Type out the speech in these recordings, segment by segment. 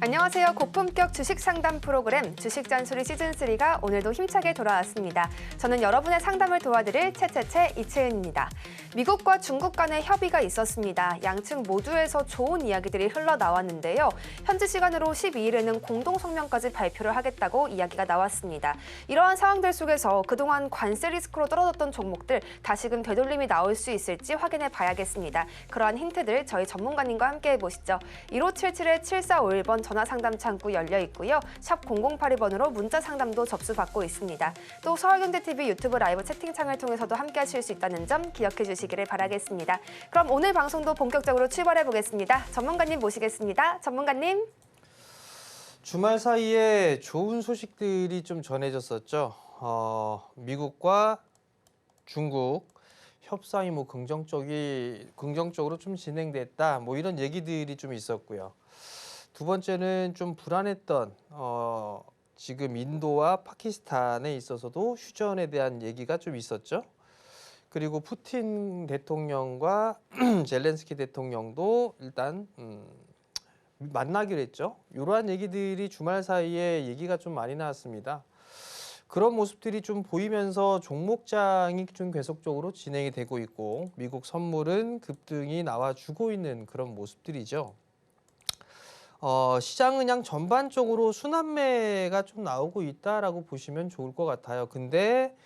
안녕하세요. 고품격 주식 상담 프로그램 주식 잔소리 시즌3가 오늘도 힘차게 돌아왔습니다. 저는 여러분의 상담을 도와드릴 채채채 이채은입니다. 미국과 중국 간의 협의가 있었습니다. 양측 모두에서 좋은 이야기들이 흘러나왔는데요. 현지 시간으로 12일에는 공동성명까지 발표를 하겠다고 이야기가 나왔습니다. 이러한 상황들 속에서 그동안 관세 리스크로 떨어졌던 종목들 다시금 되돌림이 나올 수 있을지 확인해 봐야겠습니다. 그러한 힌트들 저희 전문가님과 함께 해보시죠. 1577-7451번 전화 상담 창구 열려 있고요. 샵 0082번으로 문자 상담도 접수받고 있습니다. 또 서울경제TV 유튜브 라이브 채팅창을 통해서도 함께 하실 수 있다는 점 기억해 주시기를 바라겠습니다. 그럼 오늘 방송도 본격적으로 출발해 보겠습니다. 전문가님 모시겠습니다. 전문가님. 주말 사이에 좋은 소식들이 좀 전해졌었죠. 미국과 중국 협상이 긍정적으로 좀 진행됐다. 이런 얘기들이 좀 있었고요. 두 번째는 좀 불안했던 지금 인도와 파키스탄에 있어서도 휴전에 대한 얘기가 좀 있었죠. 그리고 푸틴 대통령과 젤렌스키 대통령도 일단 만나기로 했죠. 이러한 얘기들이 주말 사이에 얘기가 좀 많이 나왔습니다. 그런 모습들이 좀 보이면서 종목장이 좀 계속적으로 진행이 되고 있고 미국 선물은 급등이 나와주고 있는 그런 모습들이죠. 시장은 그냥 전반적으로 순환매가 좀 나오고 있다라고 보시면 좋을 것 같아요. 근데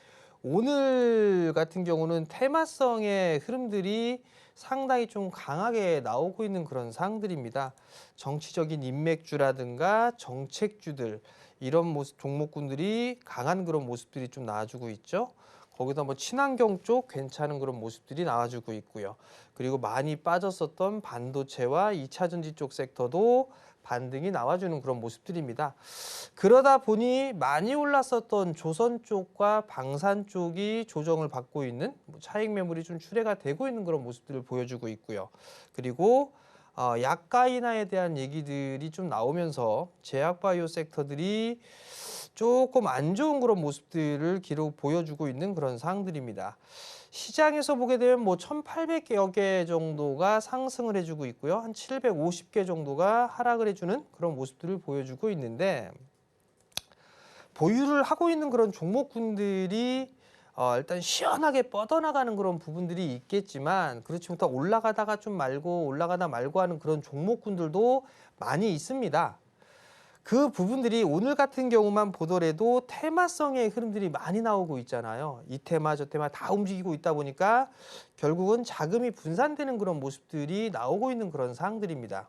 오늘 같은 경우는 테마성의 흐름들이 상당히 좀 강하게 나오고 있는 그런 상황들입니다. 정치적인 인맥주라든가 정책주들 이런 모습 종목군들이 강한 그런 모습들이 좀 나와주고 있죠. 거기다 친환경 쪽 괜찮은 그런 모습들이 나와주고 있고요. 그리고 많이 빠졌었던 반도체와 2차 전지 쪽 섹터도 반등이 나와주는 그런 모습들입니다. 그러다 보니 많이 올랐었던 조선 쪽과 방산 쪽이 조정을 받고 있는 차익 매물이 좀 출회가 되고 있는 그런 모습들을 보여주고 있고요. 그리고 약가 인하에 대한 얘기들이 좀 나오면서 제약바이오 섹터들이 조금 안 좋은 그런 모습들을 보여주고 있는 그런 상황들입니다. 시장에서 보게 되면 1,800여 개 정도가 상승을 해주고 있고요. 한 750개 정도가 하락을 해주는 그런 모습들을 보여주고 있는데 보유를 하고 있는 그런 종목군들이 일단 시원하게 뻗어나가는 그런 부분들이 있겠지만 그렇지 못한 올라가다가 좀 말고 올라가다 말고 하는 그런 종목군들도 많이 있습니다. 그 부분들이 오늘 같은 경우만 보더라도 테마성의 흐름들이 많이 나오고 있잖아요. 이 테마 저 테마 다 움직이고 있다 보니까 결국은 자금이 분산되는 그런 모습들이 나오고 있는 그런 상황들입니다.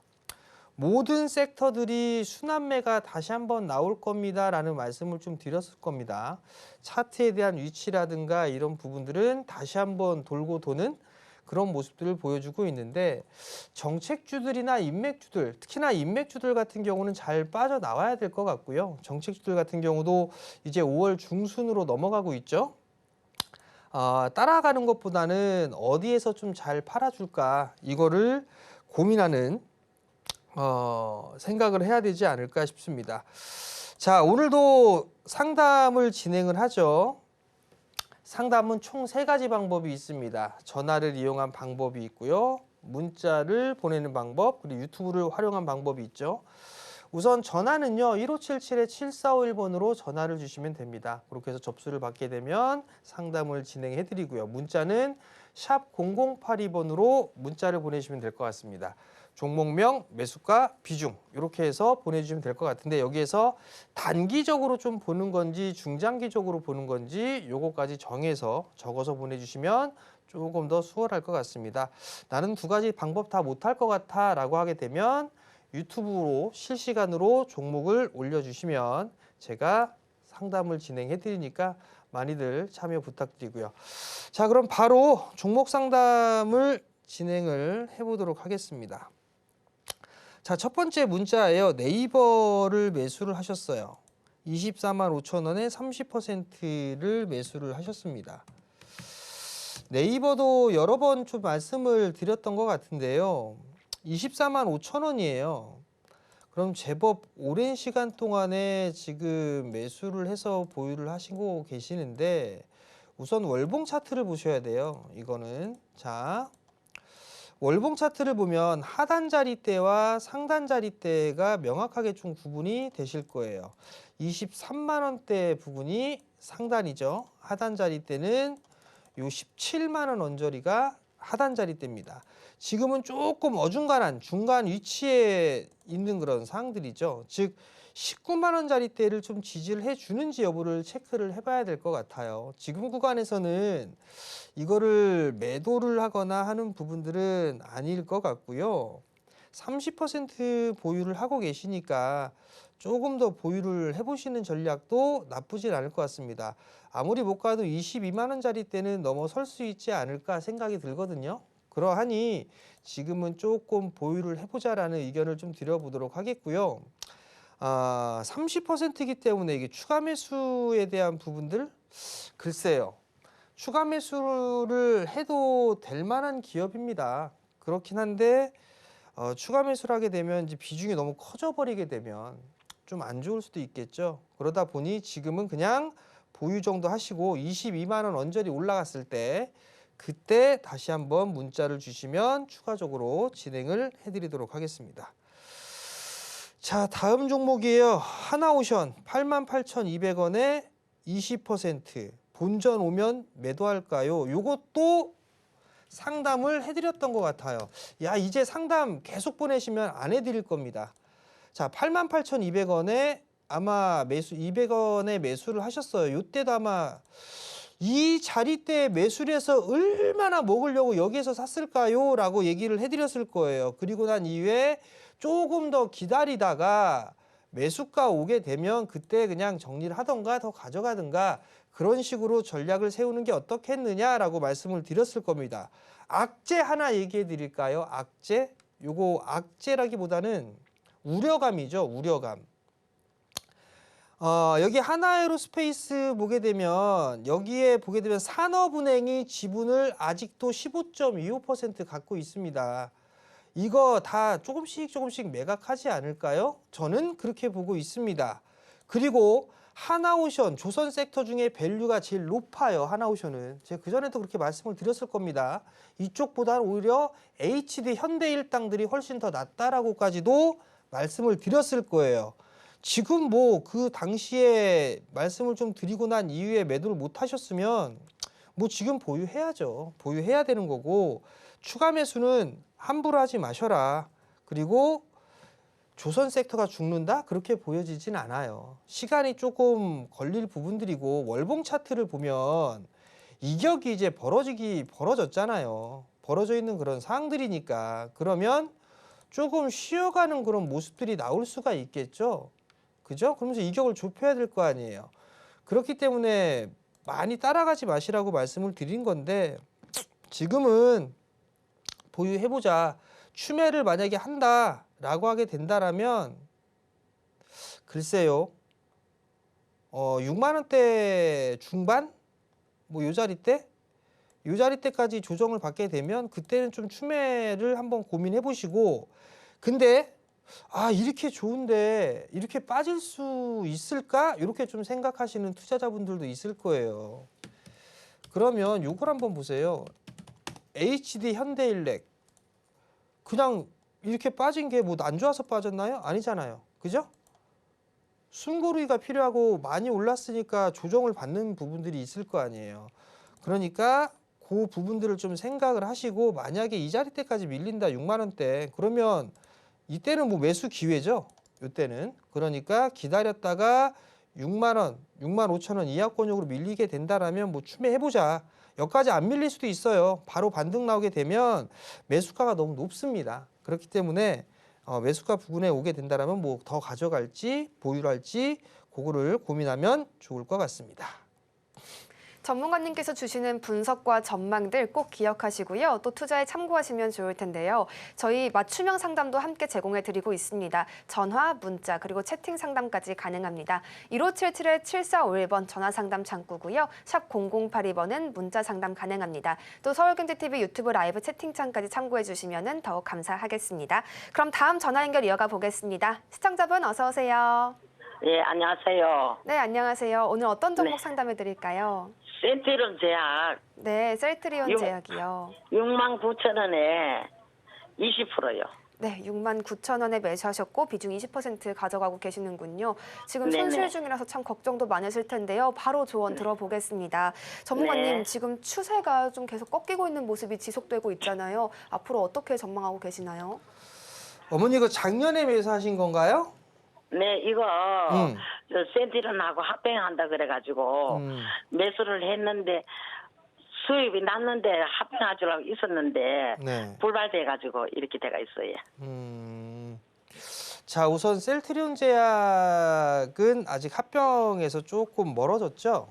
모든 섹터들이 순환매가 다시 한번 나올 겁니다라는 말씀을 좀 드렸을 겁니다. 차트에 대한 위치라든가 이런 부분들은 다시 한번 돌고 도는 그런 모습들을 보여주고 있는데 정책주들이나 인맥주들, 특히나 인맥주들 같은 경우는 잘 빠져나와야 될 것 같고요. 정책주들 같은 경우도 이제 5월 중순으로 넘어가고 있죠. 따라가는 것보다는 어디에서 좀 잘 팔아줄까 이거를 고민하는 생각을 해야 되지 않을까 싶습니다. 자, 오늘도 상담을 진행을 하죠. 상담은 총 3가지 방법이 있습니다. 전화를 이용한 방법이 있고요. 문자를 보내는 방법, 그리고 유튜브를 활용한 방법이 있죠. 우선 전화는요. 1577-7451번으로 전화를 주시면 됩니다. 그렇게 해서 접수를 받게 되면 상담을 진행해 드리고요. 문자는 샵 0082번으로 문자를 보내시면 될 것 같습니다. 종목명, 매수가, 비중 이렇게 해서 보내주시면 될 것 같은데 여기에서 단기적으로 좀 보는 건지 중장기적으로 보는 건지 요거까지 정해서 적어서 보내주시면 조금 더 수월할 것 같습니다. 나는 2가지 방법 다 못할 것 같아 라고 하게 되면 유튜브로 실시간으로 종목을 올려주시면 제가 상담을 진행해 드리니까 많이들 참여 부탁드리고요. 자, 그럼 바로 종목 상담을 진행을 해보도록 하겠습니다. 자, 첫 번째 문자예요. 네이버를 매수를 하셨어요. 24만 5천 원에 30%를 매수를 하셨습니다. 네이버도 여러 번 좀 말씀을 드렸던 것 같은데요. 24만 5천 원이에요. 그럼 제법 오랜 시간 동안에 지금 매수를 해서 보유를 하시고 계시는데 우선 월봉 차트를 보셔야 돼요. 이거는 자 월봉 차트를 보면 하단 자리대와 상단 자리대가 명확하게 좀 구분이 되실 거예요. 23만 원대 부분이 상단이죠. 하단 자리대는 요 17만 원 언저리가 하단 자리대입니다. 지금은 조금 어중간한 중간 위치에 있는 그런 상황들이죠. 즉 19만 원짜리대를 좀 지지를 해주는지 여부를 체크를 해봐야 될 것 같아요. 지금 구간에서는 이거를 매도를 하거나 하는 부분들은 아닐 것 같고요. 30% 보유를 하고 계시니까 조금 더 보유를 해보시는 전략도 나쁘진 않을 것 같습니다. 아무리 못 가도 22만 원짜리대는 넘어설 수 있지 않을까 생각이 들거든요. 그러하니 지금은 조금 보유를 해보자라는 의견을 좀 드려보도록 하겠고요. 30%이기 때문에 이게 추가 매수에 대한 부분들 글쎄요. 추가 매수를 해도 될 만한 기업입니다. 그렇긴 한데 추가 매수를 하게 되면 이제 비중이 너무 커져 버리게 되면 좀 안 좋을 수도 있겠죠. 그러다 보니 지금은 그냥 보유 정도 하시고 22만 원 언저리 올라갔을 때 그때 다시 한번 문자를 주시면 추가적으로 진행을 해드리도록 하겠습니다. 자, 다음 종목이에요. 하나오션 88,200원에 20% 본전 오면 매도할까요? 요것도 상담을 해드렸던 것 같아요. 야, 이제 상담 계속 보내시면 안 해드릴 겁니다. 자, 88,200원에 아마 매수 200원에 매수를 하셨어요. 요때도 아마 이 자리대 매수를 해서 얼마나 먹으려고 여기에서 샀을까요? 라고 얘기를 해드렸을 거예요. 그리고 난 이후에 조금 더 기다리다가 매수가 오게 되면 그때 그냥 정리를 하던가 더 가져가든가 그런 식으로 전략을 세우는 게 어떻겠느냐라고 말씀을 드렸을 겁니다. 악재 하나 얘기해 드릴까요? 악재? 요거 악재라기보다는 우려감이죠. 우려감. 여기 하나에로스페이스 보게 되면 여기에 보게 되면 산업은행이 지분을 아직도 15.25% 갖고 있습니다. 이거 다 조금씩 매각하지 않을까요? 저는 그렇게 보고 있습니다. 그리고 하나오션, 조선 섹터 중에 밸류가 제일 높아요. 하나오션은. 제가 그전에도 그렇게 말씀을 드렸을 겁니다. 이쪽보다는 오히려 HD 현대일당들이 훨씬 더 낫다라고까지도 말씀을 드렸을 거예요. 지금 뭐 그 당시에 말씀을 좀 드리고 난 이후에 매도를 못 하셨으면 뭐 지금 보유해야죠. 보유해야 되는 거고 추가 매수는 함부로 하지 마셔라. 그리고 조선 섹터가 죽는다? 그렇게 보여지진 않아요. 시간이 조금 걸릴 부분들이고 월봉 차트를 보면 이격이 이제 벌어졌잖아요. 벌어져 있는 그런 상황들이니까 그러면 조금 쉬어가는 그런 모습들이 나올 수가 있겠죠. 그죠? 그러면서 이격을 좁혀야 될 거 아니에요. 그렇기 때문에 많이 따라가지 마시라고 말씀을 드린 건데 지금은 보유해보자. 추매를 만약에 한다라고 하게 된다라면 글쎄요. 6만 원대 중반? 뭐 요 자리대까지 조정을 받게 되면 그때는 좀 추매를 한번 고민해 보시고 근데 이렇게 좋은데 이렇게 빠질 수 있을까? 이렇게 좀 생각하시는 투자자분들도 있을 거예요. 그러면 요걸 한번 보세요. HD 현대일렉 그냥 이렇게 빠진 게 뭐 안 좋아서 빠졌나요? 아니잖아요. 그죠? 숨고르기가 필요하고 많이 올랐으니까 조정을 받는 부분들이 있을 거 아니에요. 그러니까 그 부분들을 좀 생각을 하시고 만약에 이 자리대까지 밀린다 6만 원대 그러면 이때는 뭐 매수 기회죠. 이때는 그러니까 기다렸다가 6만 원, 6만 5천 원 이하권역으로 밀리게 된다라면 뭐 추매해보자. 여기까지 안 밀릴 수도 있어요. 바로 반등 나오게 되면 매수가가 너무 높습니다. 그렇기 때문에 매수가 부근에 오게 된다라면 뭐 더 가져갈지 보유를 할지 그거를 고민하면 좋을 것 같습니다. 전문가님께서 주시는 분석과 전망들 꼭 기억하시고요. 또 투자에 참고하시면 좋을 텐데요. 저희 맞춤형 상담도 함께 제공해 드리고 있습니다. 전화, 문자, 그리고 채팅 상담까지 가능합니다. 1577-7451번 전화 상담 창구고요. 샵 0082번은 문자 상담 가능합니다. 또 서울경제TV 유튜브 라이브 채팅창까지 참고해 주시면 더욱 감사하겠습니다. 그럼 다음 전화 연결 이어가 보겠습니다. 시청자분 어서 오세요. 예, 안녕하세요. 네, 안녕하세요. 오늘 어떤 종목 상담해 드릴까요? 센트럼 제약 네, 셀트리온 제약이요. 69,000원에 20%요. 네, 69,000원에 매수하셨고 비중 20% 가져가고 계시는군요. 지금 네네. 손실 중이라서 참 걱정도 많으실 텐데요. 바로 조언 들어보겠습니다. 전문가님, 네. 지금 추세가 좀 계속 꺾이고 있는 모습이 지속되고 있잖아요. 앞으로 어떻게 전망하고 계시나요? 어머니 이거 작년에 매수하신 건가요? 네, 이거 음. 저 센티런하고 합병한다 그래가지고 매수를 했는데 수입이 났는데 합병하려고 있었는데 네. 불발돼가지고 이렇게 돼가 있어요. 자, 우선 셀트리온 제약은 아직 합병에서 조금 멀어졌죠.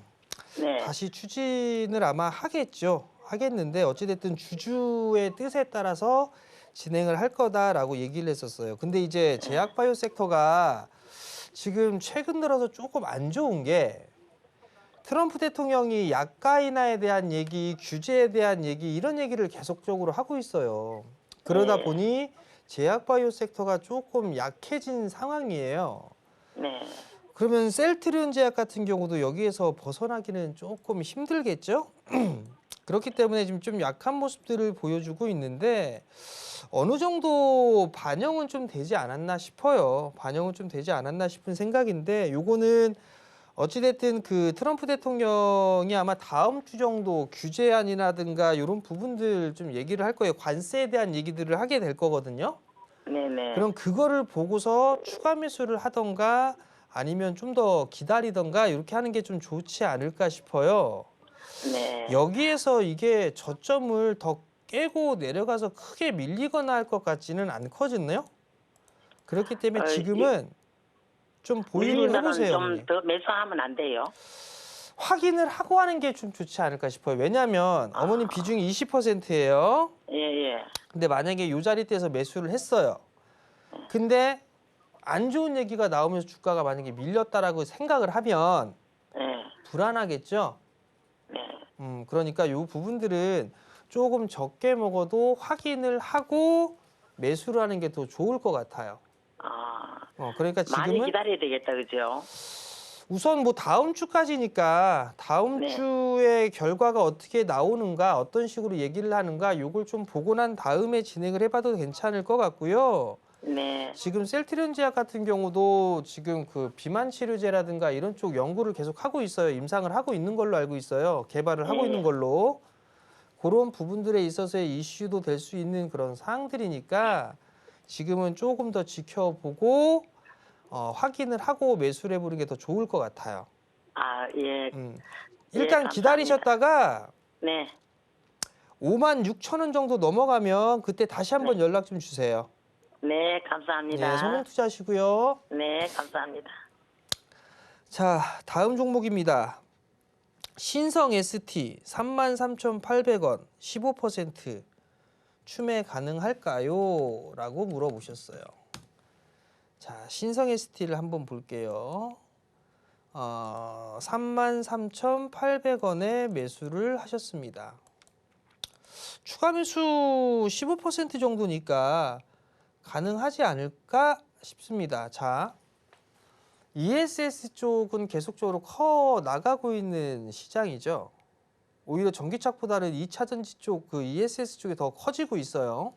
네, 다시 추진을 아마 하겠는데 어찌됐든 주주의 뜻에 따라서 진행을 할 거다라고 얘기를 했었어요. 근데 이제 제약바이오 섹터가 지금 최근 들어서 조금 안 좋은 게 트럼프 대통령이 약가 인하에 대한 얘기, 규제에 대한 얘기 이런 얘기를 계속적으로 하고 있어요. 그러다 네. 보니 제약바이오 섹터가 조금 약해진 상황이에요. 네, 그러면 셀트리온 제약 같은 경우도 여기에서 벗어나기는 조금 힘들겠죠? 그렇기 때문에 지금 좀 약한 모습들을 보여주고 있는데 어느 정도 반영은 좀 되지 않았나 싶어요. 반영은 좀 되지 않았나 싶은 생각인데 요거는 어찌됐든 그 트럼프 대통령이 아마 다음 주 정도 규제안이라든가 이런 부분들 좀 얘기를 할 거예요. 관세에 대한 얘기들을 하게 될 거거든요. 네, 네. 그럼 그거를 보고서 추가 매수를 하던가 아니면 좀 더 기다리던가 이렇게 하는 게 좀 좋지 않을까 싶어요. 네. 여기에서 이게 저점을 더 깨고 내려가서 크게 밀리거나 할 것 같지는 않거든요. 그렇기 때문에 지금은 좀 보유를 해보세요. 좀 어머니. 더 매수하면 안 돼요. 확인을 하고 하는 게 좀 좋지 않을까 싶어요. 왜냐하면 어머님 비중이 20%예요. 예, 예. 근데 만약에 이 자리대에서 매수를 했어요. 근데 안 좋은 얘기가 나오면서 주가가 만약에 밀렸다라고 생각을 하면 네, 불안하겠죠. 네. 그러니까 이 부분들은 조금 적게 먹어도 확인을 하고 매수를 하는 게 더 좋을 것 같아요. 아, 그러니까 많이 지금은 기다려야 되겠다, 그죠? 우선 뭐 다음 주까지니까 다음 네. 주의 결과가 어떻게 나오는가 어떤 식으로 얘기를 하는가 요걸 좀 보고 난 다음에 진행을 해봐도 괜찮을 것 같고요. 네, 지금 셀트리온 제약 같은 경우도 지금 그 비만 치료제라든가 이런 쪽 연구를 계속 하고 있어요. 임상을 하고 있는 걸로 알고 있어요. 개발을 하고 네. 있는 걸로. 그런 부분들에 있어서의 이슈도 될 수 있는 그런 사항들이니까 지금은 조금 더 지켜보고 확인을 하고 매수를 해보는 게 더 좋을 것 같아요. 아, 예. 일단 감사합니다. 기다리셨다가 네, 56,000원 정도 넘어가면 그때 다시 한번 연락 좀 주세요. 네, 감사합니다. 네, 성공 투자하시고요. 네, 감사합니다. 자, 다음 종목입니다. 신성 ST 33,800원 15% 추매 가능할까요? 라고 물어보셨어요. 자, 신성 ST를 한번 볼게요. 33,800원에 매수를 하셨습니다. 추가 매수 15% 정도니까 가능하지 않을까 싶습니다. 자, ESS 쪽은 계속적으로 커 나가고 있는 시장이죠. 오히려 전기차보다는 2차 전지 쪽 그 ESS 쪽이 더 커지고 있어요.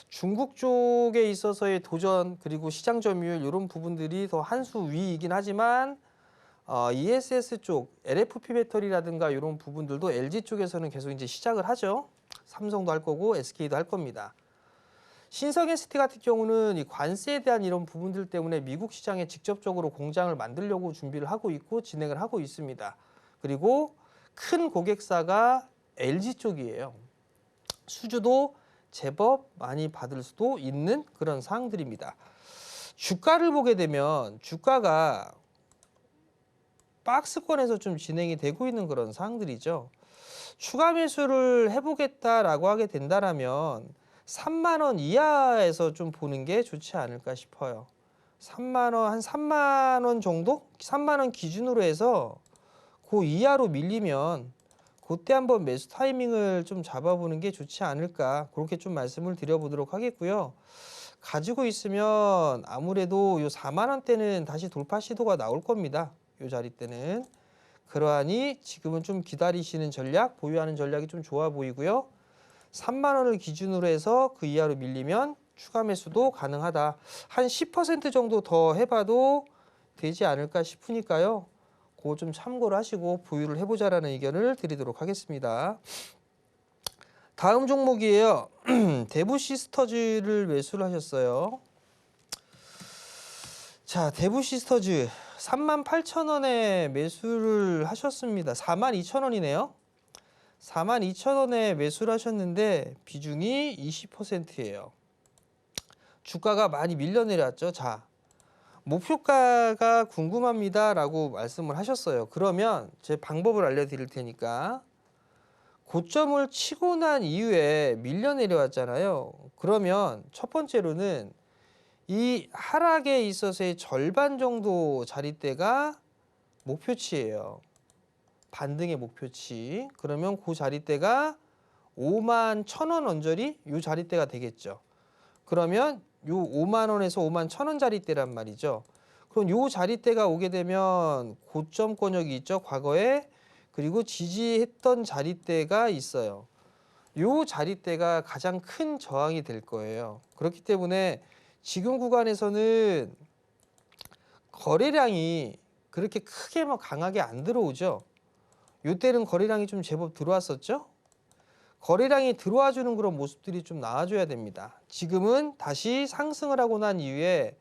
중국 쪽에 있어서의 도전 그리고 시장 점유율 이런 부분들이 더 한 수 위이긴 하지만 ESS 쪽 LFP 배터리라든가 이런 부분들도 LG 쪽에서는 계속 이제 시작을 하죠. 삼성도 할 거고 SK도 할 겁니다. 신성 ST 같은 경우는 이 관세에 대한 이런 부분들 때문에 미국 시장에 직접적으로 공장을 만들려고 준비를 하고 있고 진행을 하고 있습니다. 그리고 큰 고객사가 LG 쪽이에요. 수주도 제법 많이 받을 수도 있는 그런 사항들입니다. 주가를 보게 되면 주가가 박스권에서 좀 진행이 되고 있는 그런 사항들이죠. 추가 매수를 해보겠다라고 하게 된다면 3만 원 이하에서 좀 보는 게 좋지 않을까 싶어요. 3만 원, 한 3만 원 정도? 3만 원 기준으로 해서 그 이하로 밀리면 그때 한번 매수 타이밍을 좀 잡아보는 게 좋지 않을까 그렇게 좀 말씀을 드려보도록 하겠고요. 가지고 있으면 아무래도 요 4만 원대는 다시 돌파 시도가 나올 겁니다. 요 자리 때는. 그러하니 지금은 좀 기다리시는 전략, 보유하는 전략이 좀 좋아 보이고요. 3만 원을 기준으로 해서 그 이하로 밀리면 추가 매수도 가능하다. 한 10% 정도 더 해봐도 되지 않을까 싶으니까요. 그거 좀 참고를 하시고 보유를 해보자라는 의견을 드리도록 하겠습니다. 다음 종목이에요. 대부 시스터즈를 매수를 하셨어요. 자, 대부 시스터즈 38,000원에 매수를 하셨습니다. 42,000원이네요. 42,000원에 매수를 하셨는데 비중이 20%예요. 주가가 많이 밀려 내려왔죠. 자, 목표가가 궁금합니다라고 말씀을 하셨어요. 그러면 제 방법을 알려드릴 테니까 고점을 치고 난 이후에 밀려 내려왔잖아요. 그러면 첫 번째로는 이 하락에 있어서의 절반 정도 자리대가 목표치예요. 반등의 목표치. 그러면 그 자리대가 51,000원 언저리 이 자리대가 되겠죠. 그러면 요 5만 원에서 5만 1,000원 자리대란 말이죠. 그럼 요 자리대가 오게 되면 고점권역이 있죠. 과거에. 그리고 지지했던 자리대가 있어요. 요 자리대가 가장 큰 저항이 될 거예요. 그렇기 때문에 지금 구간에서는 거래량이 그렇게 크게 막 강하게 안 들어오죠. 요때는 거래량이 좀 제법 들어왔었죠. 거래량이 들어와 주는 그런 모습들이 좀 나와줘야 됩니다. 지금은 다시 상승을 하고 난 이후에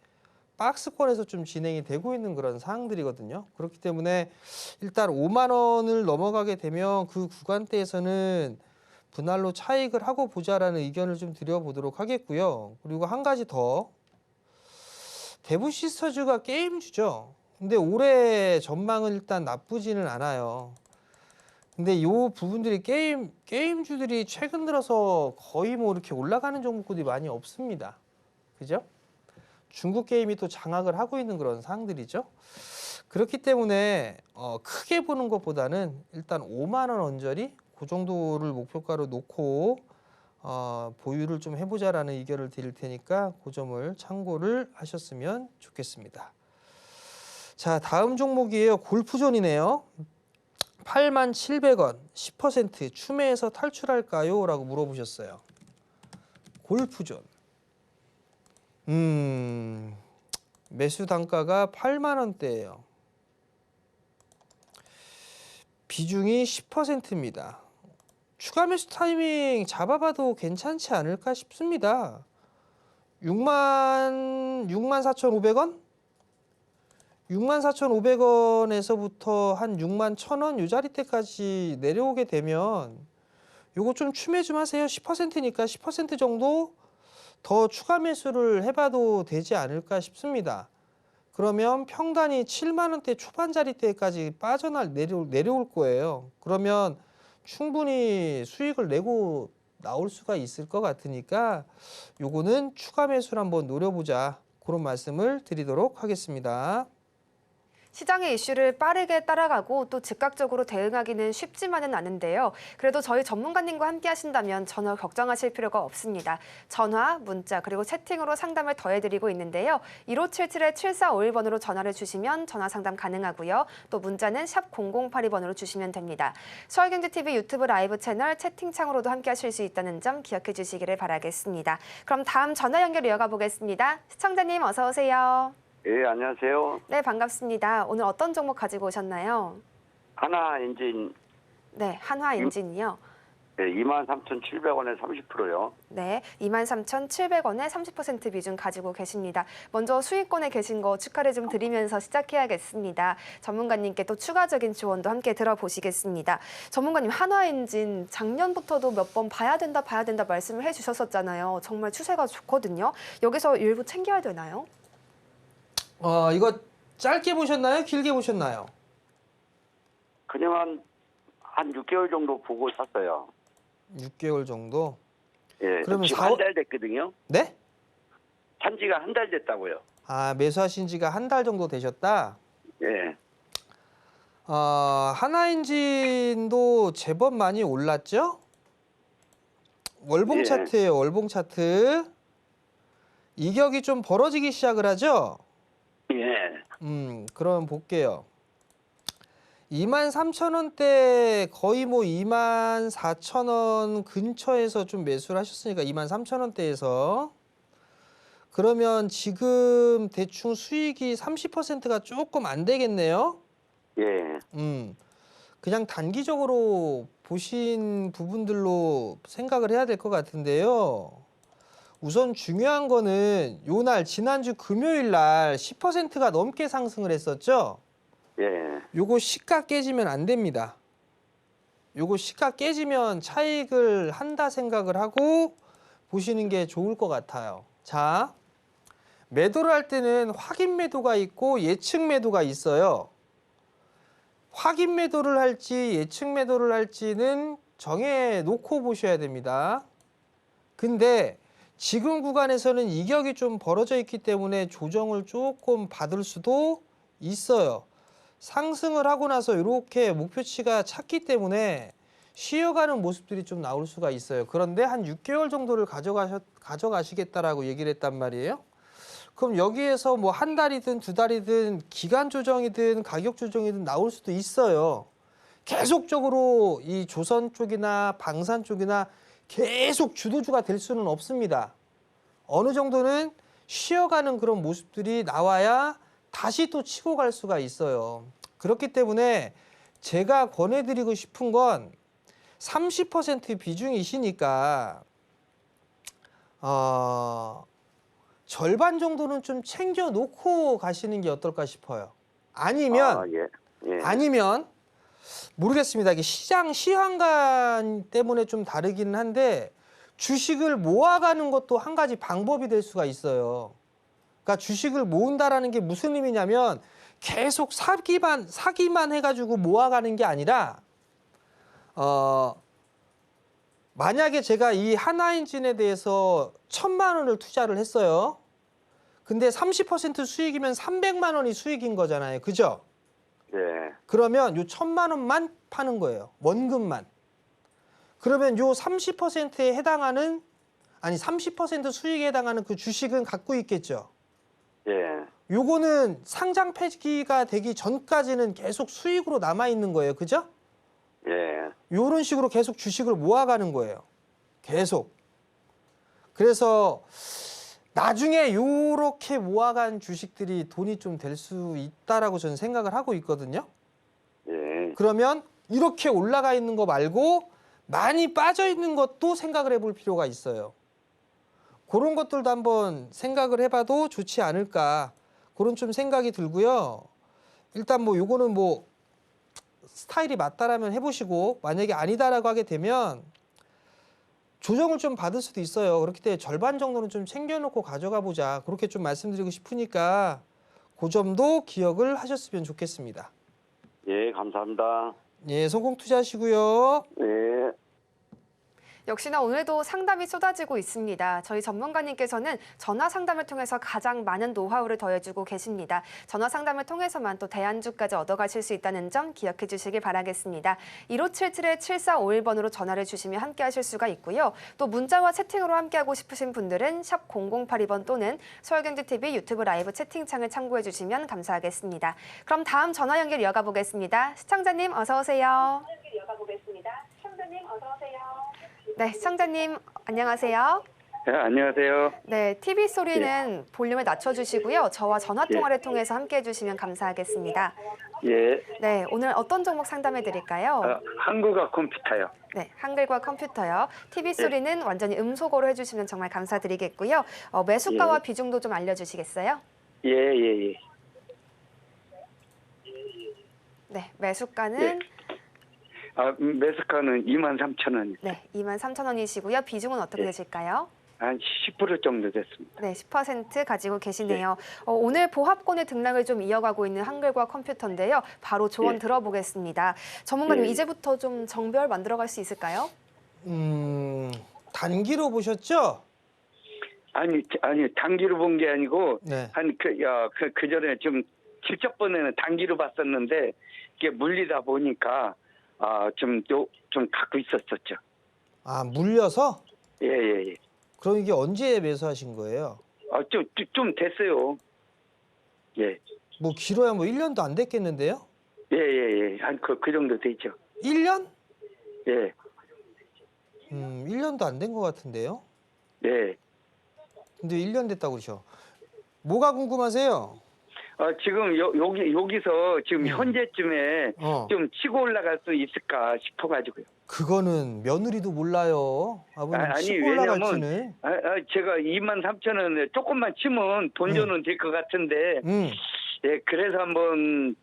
박스권에서 좀 진행이 되고 있는 그런 상황들이거든요. 그렇기 때문에 일단 5만 원을 넘어가게 되면 그 구간대에서는 분할로 차익을 하고 보자라는 의견을 좀 드려보도록 하겠고요. 그리고 한 가지 더, 대부 시스터즈가 게임주죠. 근데 올해 전망은 일단 나쁘지는 않아요. 근데 요 부분들이 게임주들이 최근 들어서 거의 뭐 이렇게 올라가는 종목들이 많이 없습니다. 그죠? 중국 게임이 또 장악을 하고 있는 그런 상황들이죠. 그렇기 때문에 크게 보는 것보다는 일단 5만 원 언저리 그 정도를 목표가로 놓고 보유를 좀 해보자라는 의견을 드릴 테니까 그 점을 참고를 하셨으면 좋겠습니다. 자, 다음 종목이에요. 골프존이네요. 87,000원 10% 추매해서 탈출할까요? 라고 물어보셨어요. 골프존. 매수 단가가 8만 원대예요. 비중이 10%입니다. 추가 매수 타이밍 잡아봐도 괜찮지 않을까 싶습니다. 64,500원? 64,500원에서부터 한 61,000원 요 자리대까지 내려오게 되면 요거 좀 추매 좀 하세요. 10%니까 10% 정도 더 추가 매수를 해봐도 되지 않을까 싶습니다. 그러면 평단이 7만 원대 초반 자리대까지 내려올 거예요. 그러면 충분히 수익을 내고 나올 수가 있을 것 같으니까 요거는 추가 매수를 한번 노려보자, 그런 말씀을 드리도록 하겠습니다. 시장의 이슈를 빠르게 따라가고 또 즉각적으로 대응하기는 쉽지만은 않은데요. 그래도 저희 전문가님과 함께 하신다면 전혀 걱정하실 필요가 없습니다. 전화, 문자, 그리고 채팅으로 상담을 더해드리고 있는데요. 1577-7451번으로 전화를 주시면 전화 상담 가능하고요. 또 문자는 샵 0082번으로 주시면 됩니다. 서울경제TV 유튜브 라이브 채널 채팅창으로도 함께 하실 수 있다는 점 기억해 주시기를 바라겠습니다. 그럼 다음 전화 연결 이어가 보겠습니다. 시청자님 어서 오세요. 예, 안녕하세요. 네, 반갑습니다. 오늘 어떤 종목 가지고 오셨나요? 하나엔진 네, 한화엔진이요. 예, 23,700원에 30%요. 네, 23,700원에 30% 비중 가지고 계십니다. 먼저 수익권에 계신 거 축하를 좀 드리면서 시작해야겠습니다. 전문가님께 또 추가적인 조언도 함께 들어보시겠습니다. 전문가님, 한화엔진 작년부터도 몇 번 봐야 된다 말씀을 해주셨었잖아요. 정말 추세가 좋거든요. 여기서 일부 챙겨야 되나요? 이거 짧게 보셨나요? 길게 보셨나요? 그냥 한 6개월 정도 보고 샀어요. 6개월 정도? 예, 그러면 지금 4월 한 달 됐거든요. 네? 산 지가 한 달 됐다고요. 아, 매수하신 지가 한 달 정도 되셨다? 예, 하나엔진도 제법 많이 올랐죠? 월봉 예. 차트예요, 월봉 차트. 이격이 좀 벌어지기 시작을 하죠? 예, 그럼 볼게요. 23,000원대 거의 뭐 24,000원 근처에서 좀 매수를 하셨으니까 23,000원대에서 그러면 지금 대충 수익이 30%가 조금 안 되겠네요. 예. 그냥 단기적으로 보신 부분들로 생각을 해야 될 것 같은데요. 우선 중요한 거는 요날 지난주 금요일 날 10%가 넘게 상승을 했었죠. 예. 요거 시가 깨지면 안 됩니다. 요거 시가 깨지면 차익을 한다 생각을 하고 보시는 게 좋을 것 같아요. 자, 매도를 할 때는 확인 매도가 있고 예측 매도가 있어요. 확인 매도를 할지 예측 매도를 할지는 정해 놓고 보셔야 됩니다. 근데 지금 구간에서는 이격이 좀 벌어져 있기 때문에 조정을 조금 받을 수도 있어요. 상승을 하고 나서 이렇게 목표치가 찼기 때문에 쉬어가는 모습들이 좀 나올 수가 있어요. 그런데 한 6개월 정도를 가져가시겠다라고 얘기를 했단 말이에요. 그럼 여기에서 뭐 한 달이든 두 달이든 기간 조정이든 가격 조정이든 나올 수도 있어요. 계속적으로 이 조선 쪽이나 방산 쪽이나 계속 주도주가 될 수는 없습니다. 어느 정도는 쉬어가는 그런 모습들이 나와야 다시 또 치고 갈 수가 있어요. 그렇기 때문에 제가 권해드리고 싶은 건 30% 비중이시니까 절반 정도는 좀 챙겨 놓고 가시는 게 어떨까 싶어요. 아니면 예. 예. 아니면 모르겠습니다. 이게 시장 시황관 때문에 좀 다르기는 한데 주식을 모아가는 것도 한 가지 방법이 될 수가 있어요. 그러니까 주식을 모은다라는 게 무슨 의미냐면 계속 사기만 해가지고 모아가는 게 아니라 만약에 제가 이 하나엔진에 대해서 1,000만 원을 투자를 했어요. 근데 30% 수익이면 300만 원이 수익인 거잖아요. 그죠? 네. 그러면 요 1,000만 원만 파는 거예요. 원금만. 그러면 요 30%에 해당하는 30% 수익에 해당하는 그 주식은 갖고 있겠죠. 예. 요거는 상장 폐기가 되기 전까지는 계속 수익으로 남아 있는 거예요. 그죠? 예. 요런 식으로 계속 주식을 모아가는 거예요. 계속. 그래서 나중에 요렇게 모아간 주식들이 돈이 좀 될 수 있다라고 저는 생각을 하고 있거든요. 예. 그러면 이렇게 올라가 있는 거 말고 많이 빠져 있는 것도 생각을 해볼 필요가 있어요. 그런 것들도 한번 생각을 해봐도 좋지 않을까, 그런 좀 생각이 들고요. 일단 뭐 요거는 뭐 스타일이 맞다라면 해보시고, 만약에 아니다라고 하게 되면 조정을 좀 받을 수도 있어요. 그렇기 때문에 절반 정도는 좀 챙겨놓고 가져가 보자, 그렇게 좀 말씀드리고 싶으니까 그 점도 기억을 하셨으면 좋겠습니다. 예, 감사합니다. 예, 성공 투자하시고요. 예. 역시나 오늘도 상담이 쏟아지고 있습니다. 저희 전문가님께서는 전화 상담을 통해서 가장 많은 노하우를 더해주고 계십니다. 전화 상담을 통해서만 또 대안주까지 얻어가실 수 있다는 점 기억해 주시길 바라겠습니다. 1577-7451번으로 전화를 주시면 함께 하실 수가 있고요. 또 문자와 채팅으로 함께하고 싶으신 분들은 샵 0082번 또는 서울경제TV 유튜브 라이브 채팅창을 참고해 주시면 감사하겠습니다. 그럼 다음 전화 연결 이어가 보겠습니다. 시청자님 어서 오세요. 네, 시청자님 안녕하세요. 네, 안녕하세요. 네, TV 소리는 볼륨을 낮춰주시고요. 저와 전화 통화를 통해서 함께해 주시면 감사하겠습니다. 예, 네, 오늘 어떤 종목 상담해 드릴까요? 한국어 컴퓨터요. 네, 한글과 컴퓨터요. TV 소리는 완전히 음소거로 해주시면 정말 감사드리겠고요. 매수가와 비중도 좀 알려주시겠어요? 예, 예, 예. 네, 매수가는 예. 매수가는 23,000원. 네, 23,000원이시고요. 비중은 어떻게 되실까요? 한 10% 정도 됐습니다. 네, 10% 가지고 계시네요. 오늘 보합권의 등락을 좀 이어가고 있는 한글과 컴퓨터인데요. 바로 조언 들어보겠습니다. 전문가님, 이제부터 좀 정별 만들어갈 수 있을까요? 단기로 보셨죠? 아니, 단기로 본 게 아니고, 네. 그 전에 좀, 실적번에는 단기로 봤었는데, 이게 물리다 보니까, 좀 갖고 있었었죠. 아, 물려서? 예, 예, 예. 그럼 이게 언제 매수하신 거예요? 좀 됐어요. 예. 뭐 길어야 뭐 1년도 안 됐겠는데요? 예, 예, 예. 한 그 정도 되죠. 1년? 예, 1년도 안 된 것 같은데요. 예. 근데 1년 됐다고 그러셔. 뭐가 궁금하세요? 지금 여기서 지금 현재쯤에 어. 좀 치고 올라갈 수 있을까 싶어가지고요. 그거는 며느리도 몰라요. 아버님 치고 올라갈지는. 제가 23,000원 조금만 치면 본전은 될 것 같은데, 예, 그래서 한번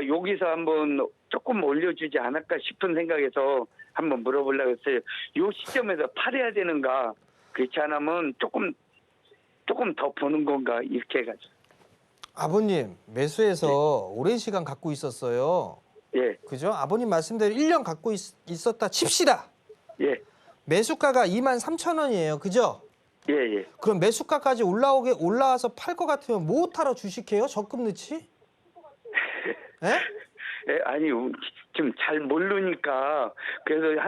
여기서 한번 조금 올려주지 않을까 싶은 생각에서 한번 물어보려고 했어요. 요 시점에서 팔아야 되는가, 그렇지 않으면 조금 더 보는 건가, 이렇게 해가지고. 아버님 매수해서 오랜 시간 갖고 있었어요. 예, 그죠? 아버님 말씀대로 1년 갖고 있었다 칩시다. 예, 매수가가 23,000원이에요. 그죠? 예, 예. 그럼 매수가까지 올라와서 팔 것 같으면 못하러 주식해요? 적금 넣지? 예? 예, 아니, 좀 잘 모르니까, 그래서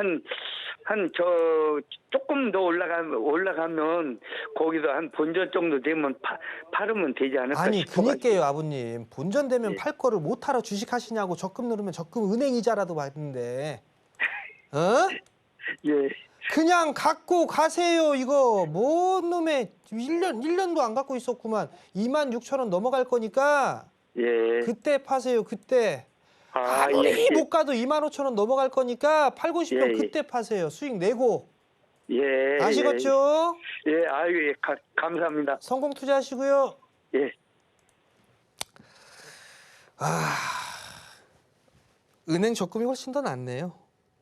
조금 더 올라가면, 거기서 한 본전 정도 되면 팔으면 되지 않을까 아니 싶어가지고. 그니까요 아버님. 본전되면 예. 팔 거를 못하러 주식하시냐고. 적금 누르면 적금 은행 이자라도 받는데. 어? 예, 그냥 갖고 가세요. 이거 뭔 놈의 1년도 안 갖고 있었구만. 26,000원 넘어갈 거니까 예. 그때 파세요. 그때. 아, 아무리 예. 못 가도 25,000원 넘어갈 거니까 팔고 싶으면 예, 예. 그때 파세요. 수익 내고. 예. 아시겠죠? 예, 아유, 예, 감사합니다. 성공 투자하시고요. 예. 은행 적금이 훨씬 더 낫네요.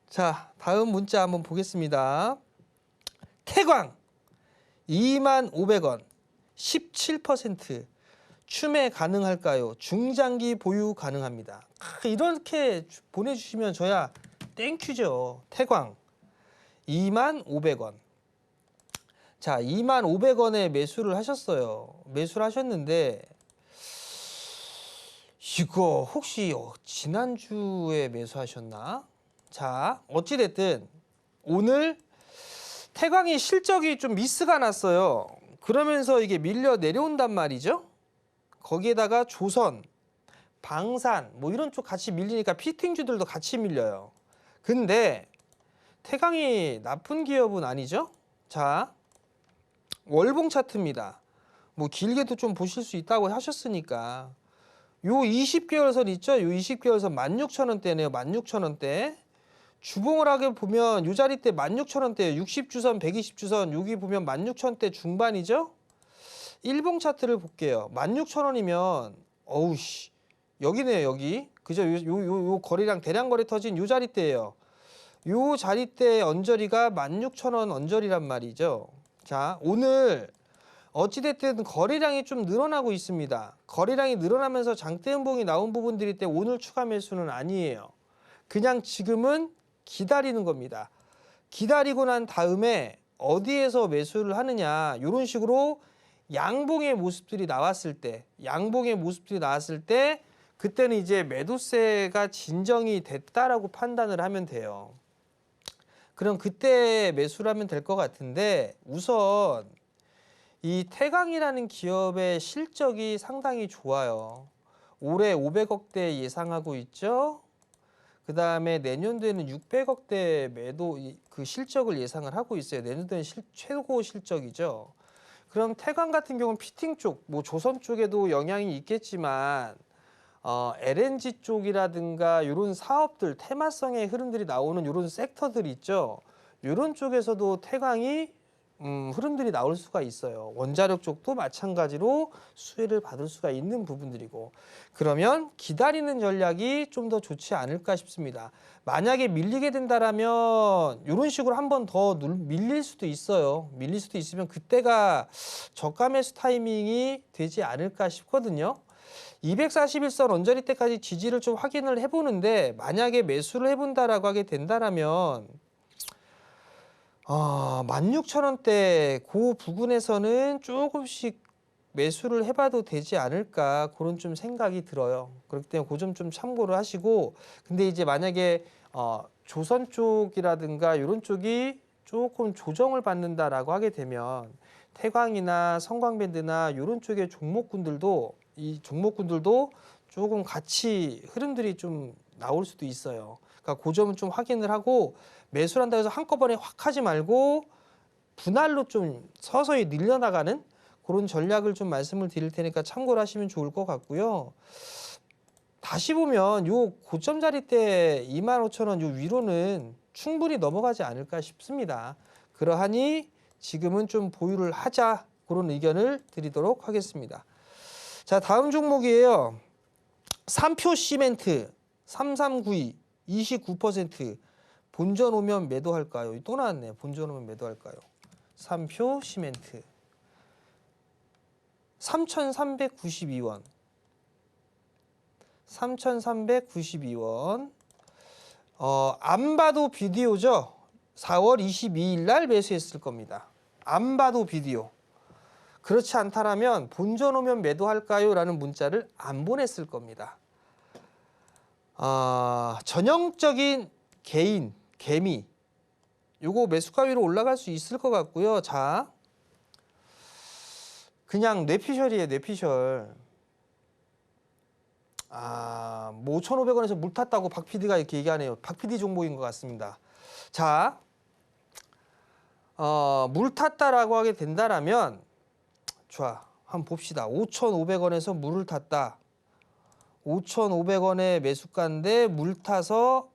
자, 다음 문자 한번 보겠습니다. 태광 25,000원 17% 추매 가능할까요? 중장기 보유 가능합니다. 이렇게 보내주시면 저야 땡큐죠. 태광 25,000원. 자, 25,000원에 매수를 하셨어요. 매수를 하셨는데 이거 혹시 지난주에 매수하셨나? 자, 어찌됐든 오늘 태광이 실적이 좀 미스가 났어요. 그러면서 이게 밀려 내려온단 말이죠. 거기에다가 조선, 방산 뭐 이런 쪽 같이 밀리니까 피팅주들도 같이 밀려요. 근데 태광이 나쁜 기업은 아니죠. 자, 월봉 차트입니다. 뭐 길게도 좀 보실 수 있다고 하셨으니까 요 20개월선 있죠? 요 20개월선 16,000원대네요. 16,000원대. 주봉을 하게 보면 요 자리 때 16,000원대 60주선, 120주선 여기 보면 16,000원대 중반이죠? 일봉 차트를 볼게요. 16,000원이면 어우씨 여기네요. 여기. 그죠? 요 거리랑 대량 거리 터진 요 자리 때예요. 요 자리 때 언저리가 16,000원 언저리란 말이죠. 자, 오늘 어찌됐든 거래량이 좀 늘어나고 있습니다. 거래량이 늘어나면서 장대음봉이 나온 부분들이 때 오늘 추가 매수는 아니에요. 그냥 지금은 기다리는 겁니다. 기다리고 난 다음에 어디에서 매수를 하느냐 이런 식으로 양봉의 모습들이 나왔을 때 그때는 이제 매도세가 진정이 됐다라고 판단을 하면 돼요. 그럼 그때 매수를 하면 될 것 같은데 우선 이 태광이라는 기업의 실적이 상당히 좋아요. 올해 500억대 예상하고 있죠. 그 다음에 내년도에는 600억대 매도 그 실적을 예상을 하고 있어요. 내년도에는 최고 실적이죠. 그럼 태광 같은 경우는 피팅 쪽, 뭐 조선 쪽에도 영향이 있겠지만 LNG 쪽이라든가 이런 사업들, 테마성의 흐름들이 나오는 이런 섹터들 있죠. 이런 쪽에서도 태광이 흐름들이 나올 수가 있어요. 원자력 쪽도 마찬가지로 수혜를 받을 수가 있는 부분들이고 그러면 기다리는 전략이 좀 더 좋지 않을까 싶습니다. 만약에 밀리게 된다라면 이런 식으로 한 번 더 밀릴 수도 있어요. 밀릴 수도 있으면 그때가 저가 매수 타이밍이 되지 않을까 싶거든요. 241선 언저리 때까지 지지를 좀 확인을 해보는데 만약에 매수를 해본다라고 하게 된다라면 16,000원대 그 부근에서는 조금씩 매수를 해봐도 되지 않을까 그런 좀 생각이 들어요. 그렇기 때문에 그 점 좀 참고를 하시고 근데 이제 만약에 조선 쪽이라든가 이런 쪽이 조금 조정을 받는다라고 하게 되면 태광이나 성광밴드나 이런 쪽의 종목군들도 이 종목군들도 조금 같이 흐름들이 좀 나올 수도 있어요. 그러니까 그 점은 좀 확인을 하고 매수를 한다 해서 한꺼번에 확 하지 말고 분할로 좀 서서히 늘려나가는 그런 전략을 좀 말씀을 드릴 테니까 참고를 하시면 좋을 것 같고요. 다시 보면 요 고점 자리 때 25,000원 요 위로는 충분히 넘어가지 않을까 싶습니다. 그러하니 지금은 좀 보유를 하자, 그런 의견을 드리도록 하겠습니다. 자, 다음 종목이에요. 삼표 시멘트 3392 29%. 본전 오면 매도할까요? 또 나왔네요. 본전 오면 매도할까요? 삼표 시멘트 3,392원. 3,392원. 안 봐도 비디오죠. 4월 22일 날 매수했을 겁니다. 안 봐도 비디오. 그렇지 않다라면 본전 오면 매도할까요? 라는 문자를 안 보냈을 겁니다. 전형적인 개인, 개미. 요거 매수가 위로 올라갈 수 있을 것 같고요. 자, 그냥 뇌피셜이에요. 뇌피셜. 뭐 5,500원에서 물 탔다고 박 PD가 이렇게 얘기하네요. 박 PD 종목인 것 같습니다. 자, 물 탔다라고 하게 된다라면, 좋아, 한번 봅시다. 5,500원에서 물을 탔다. 5,500원에 매수가인데 물 타서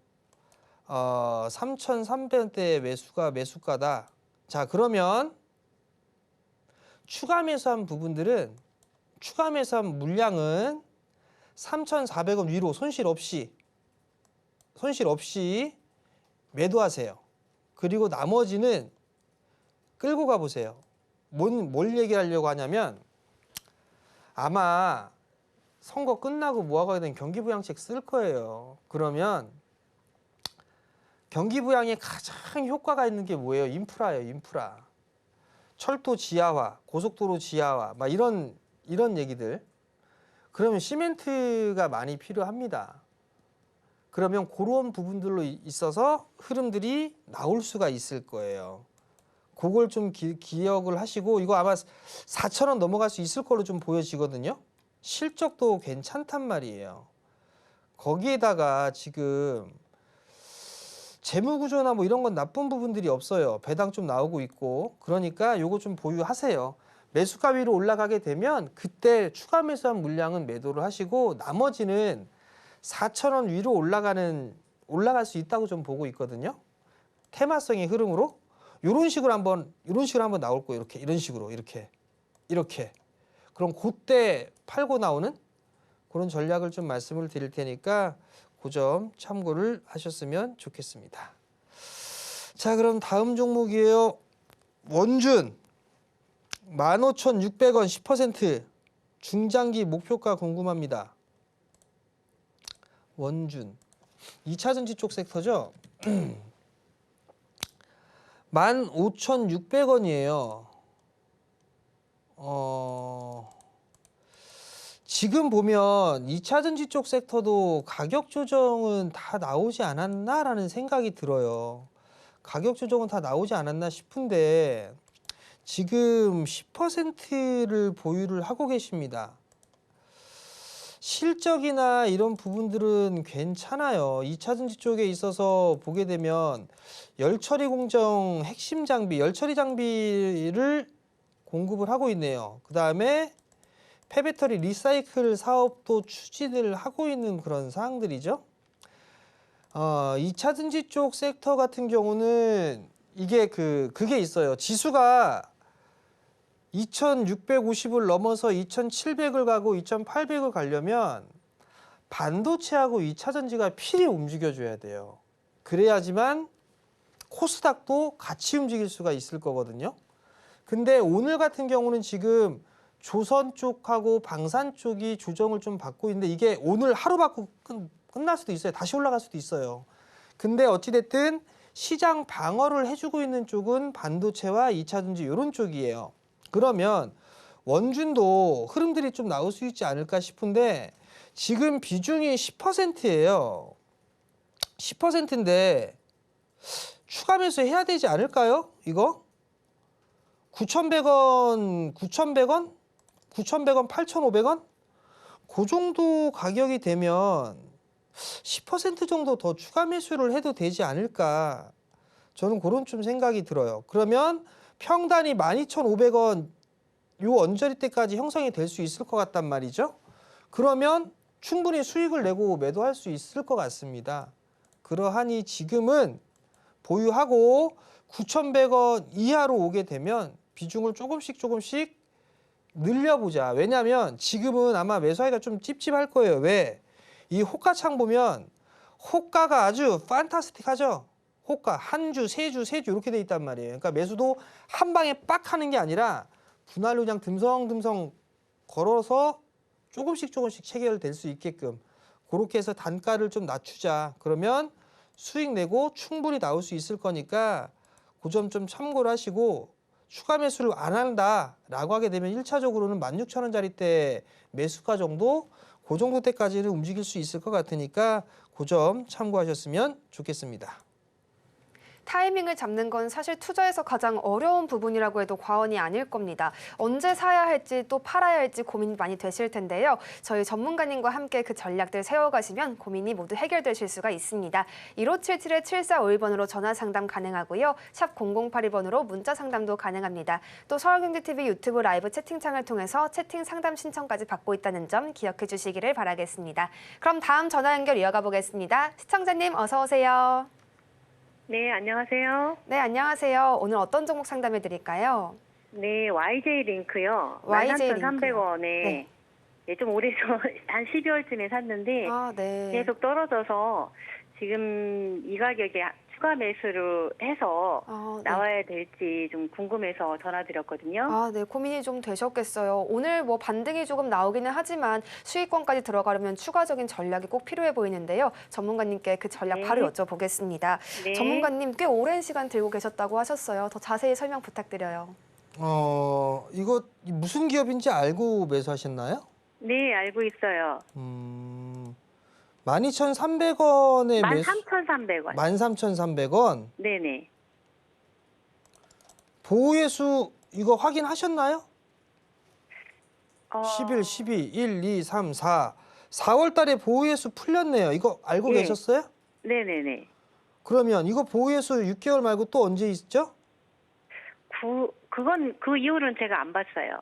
3,300원대 매수가다. 자, 그러면 추가 매수한 부분들은, 추가 매수한 물량은 3,400원 위로 손실 없이 매도하세요. 그리고 나머지는 끌고 가보세요. 뭘 얘기하려고 하냐면, 아마 선거 끝나고 모아가게 된 경기부양책 쓸 거예요. 그러면 경기부양에 가장 효과가 있는 게 뭐예요? 인프라예요. 인프라. 철도 지하화, 고속도로 지하화, 막 이런 얘기들. 그러면 시멘트가 많이 필요합니다. 그러면 그런 부분들로 있어서 흐름들이 나올 수가 있을 거예요. 그걸 좀 기억을 하시고, 이거 아마 4,000원 넘어갈 수 있을 걸로 좀 보여지거든요. 실적도 괜찮단 말이에요. 거기에다가 지금 재무구조나 뭐 이런 건 나쁜 부분들이 없어요. 배당 좀 나오고 있고. 그러니까 요거 좀 보유하세요. 매수가 위로 올라가게 되면 그때 추가 매수한 물량은 매도를 하시고, 나머지는 4,000원 위로 올라갈 수 있다고 좀 보고 있거든요. 테마성의 흐름으로 이런 식으로 한번 나올 거예요. 이런 식으로 이렇게. 그럼 그때 팔고 나오는 그런 전략을 좀 말씀을 드릴 테니까 그 점 참고를 하셨으면 좋겠습니다. 자, 그럼 다음 종목이에요. 원준 15,600원 10% 중장기 목표가 궁금합니다. 원준 2차전지 쪽 섹터죠. 15,600원이에요. 지금 보면 2차전지 쪽 섹터도 가격 조정은 다 나오지 않았나라는 생각이 들어요. 가격 조정은 다 나오지 않았나 싶은데 지금 10%를 보유를 하고 계십니다. 실적이나 이런 부분들은 괜찮아요. 2차전지 쪽에 있어서 보게 되면 열처리 공정 핵심 장비, 열처리 장비를 공급을 하고 있네요. 그 다음에 폐배터리 리사이클 사업도 추진을 하고 있는 그런 사항들이죠. 2차전지 쪽 섹터 같은 경우는 이게 그게 있어요. 지수가 2,650을 넘어서 2,700을 가고 2,800을 가려면 반도체하고 2차전지가 필히 움직여줘야 돼요. 그래야지만 코스닥도 같이 움직일 수가 있을 거거든요. 근데 오늘 같은 경우는 지금 조선 쪽하고 방산 쪽이 조정을 좀 받고 있는데 이게 오늘 하루 받고 끝날 수도 있어요. 다시 올라갈 수도 있어요. 근데 어찌됐든 시장 방어를 해주고 있는 쪽은 반도체와 2차전지 이런 쪽이에요. 그러면 원준도 흐름들이 좀 나올 수 있지 않을까 싶은데 지금 비중이 10%예요. 10%인데 추가 매수 해야 되지 않을까요? 이거? 9,100원, 8,500원? 그 정도 가격이 되면 10% 정도 더 추가 매수를 해도 되지 않을까. 저는 그런 좀 생각이 들어요. 그러면 평단이 12,500원 요 언저리 때까지 형성이 될 수 있을 것 같단 말이죠. 그러면 충분히 수익을 내고 매도할 수 있을 것 같습니다. 그러하니 지금은 보유하고 9,100원 이하로 오게 되면 비중을 조금씩 늘려보자. 왜냐하면 지금은 아마 매수하기가 좀 찝찝할 거예요. 왜? 이 호가창 보면 호가가 아주 판타스틱하죠. 호가 한 주, 세 주 이렇게 돼 있단 말이에요. 그러니까 매수도 한 방에 빡 하는 게 아니라 분할로 그냥 듬성듬성 걸어서 조금씩 체결될 수 있게끔 그렇게 해서 단가를 좀 낮추자. 그러면 수익 내고 충분히 나올 수 있을 거니까 그 점 좀 참고를 하시고 추가 매수를 안 한다라고 하게 되면 1차적으로는 16,000원짜리 때 매수가 정도 그 정도 때까지는 움직일 수 있을 것 같으니까 그 점 참고하셨으면 좋겠습니다. 타이밍을 잡는 건 사실 투자에서 가장 어려운 부분이라고 해도 과언이 아닐 겁니다. 언제 사야 할지 또 팔아야 할지 고민이 많이 되실 텐데요. 저희 전문가님과 함께 그 전략들 세워가시면 고민이 모두 해결되실 수가 있습니다. 1577-7451번으로 전화 상담 가능하고요. 샵 0082번으로 문자 상담도 가능합니다. 또 서울경제TV 유튜브 라이브 채팅창을 통해서 채팅 상담 신청까지 받고 있다는 점 기억해 주시기를 바라겠습니다. 그럼 다음 전화 연결 이어가 보겠습니다. 시청자님 어서 오세요. 네, 안녕하세요. 네, 안녕하세요. 오늘 어떤 종목 상담해 드릴까요? 네, YJ 링크요. YJ 13,300원에 네. 예, 좀 오래서 한 12월쯤에 샀는데 아, 네. 계속 떨어져서 지금 이 가격에 추가 매수를 해서 네. 나와야 될지 좀 궁금해서 전화드렸거든요. 아, 네. 고민이 좀 되셨겠어요. 오늘 뭐 반등이 조금 나오기는 하지만 수익권까지 들어가려면 추가적인 전략이 꼭 필요해 보이는데요. 전문가님께 그 전략 네. 바로 여쭤보겠습니다. 네. 전문가님 꽤 오랜 시간 들고 계셨다고 하셨어요. 더 자세히 설명 부탁드려요. 이거 무슨 기업인지 알고 매수하셨나요? 네, 알고 있어요. 12,300원에 13,300원. 13,300원. 네네. 보호예수 이거 확인하셨나요? 11, 11. 12, 1, 2, 3, 4. 4월 달에 보호예수 풀렸네요. 이거 알고 네. 계셨어요? 네네네. 그러면 이거 보호예수 6개월 말고 또 언제 있죠? 그건 그 이후로는 제가 안 봤어요.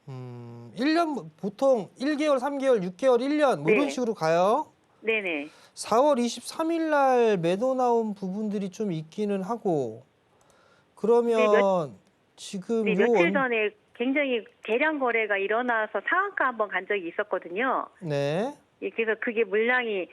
1년 보통 1개월, 3개월, 6개월, 1년 뭐 이런 네. 식으로 가요. 네네. 4월 23일 날 매도 나온 부분들이 좀 있기는 하고 그러면 지금 네, 요 며칠 전에 굉장히 대량 거래가 일어나서 상한가 한번 간 적이 있었거든요. 네. 예, 그래서 그게 물량이